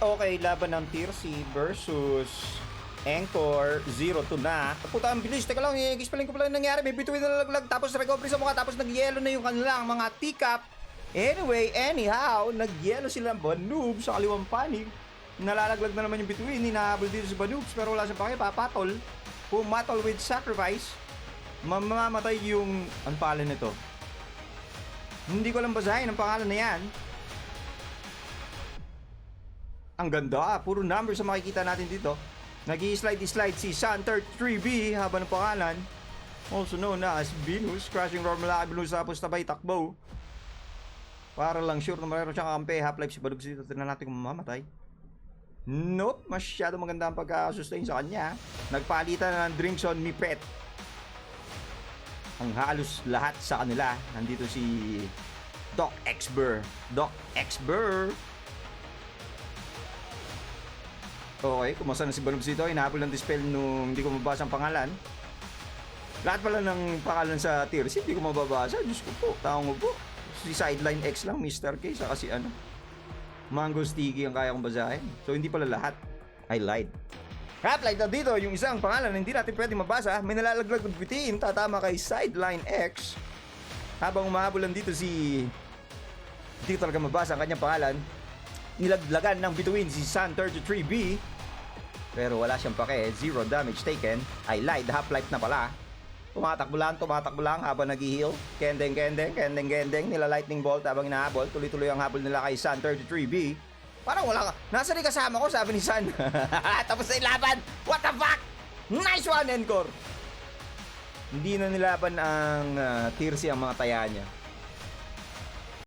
Okay, laban ng Tier C versus Anchor 0-2 na. Puta, ang bilis. Teka lang, i-explain ko pala yung nangyari. May bituin na nalaglag, tapos recovery sa mukha, tapos nag-yellow na yung kanilang mga teacup. Anyway, anyhow, nag-yellow sila ng Banoob sa kaliwang panig. Nalalaglag na naman yung bituin. Hinahabol dito si Banoobs, pero wala siyang pake. Papatol. Pumatol with sacrifice. Mamamatay yung... Ang pangalan nito? Hindi ko lang basahin ang pangalan na yan. Ang ganda, puro numbers ang makikita natin dito. Nag-i-slide si Sun33B habang ng pangalan, also known as Venus. Crashing roar malaki Venus, tapos tabay takbo. Para lang sure na mayroon siyang kampe. Half-life si Balugs dito. Tignan natin kung mamamatay. Nope, masyado maganda ang pagka-sustain sa kanya. Nagpalitan na ng drinks on me pet. Ang halos lahat sa kanila. Nandito si Doc Xber. Doc Xber. Okay, kumusta na si Banoob dito? Hinahabol ng dispel nung hindi ko mabasa ang pangalan. Lahat pala ng pangalan sa tier C, hindi ko mababasa. Diyos ko po, taong po. Si Sideline X lang, Mr. K, saka si ano, Mango Sticky ang kaya kong basahin. So, hindi pala lahat. I lied. Half-life na dito, yung isang pangalan na hindi natin pwede mabasa, may nalalaglag ng bitin, tatama kay Sideline X. Habang umahabulan dito si... Hindi ko talaga mabasa ang kanyang pangalan. Nilaglagan ng bituin si Sun33B, pero wala siyang pake. 0 damage taken. I lied, half-life na pala. Tumatakbo lang habang nag-heal. Kendeng, nila lightning bolt habang hinahabol. Tuloy-tuloy ang habol nila kay Sun33B. Parang wala ka. Nasaan yung kasama ko, sabi ni Sun. Tapos na yung laban. What the fuck? Nice one, Encore. Hindi na nilaban ang tier C ang mga taya niya.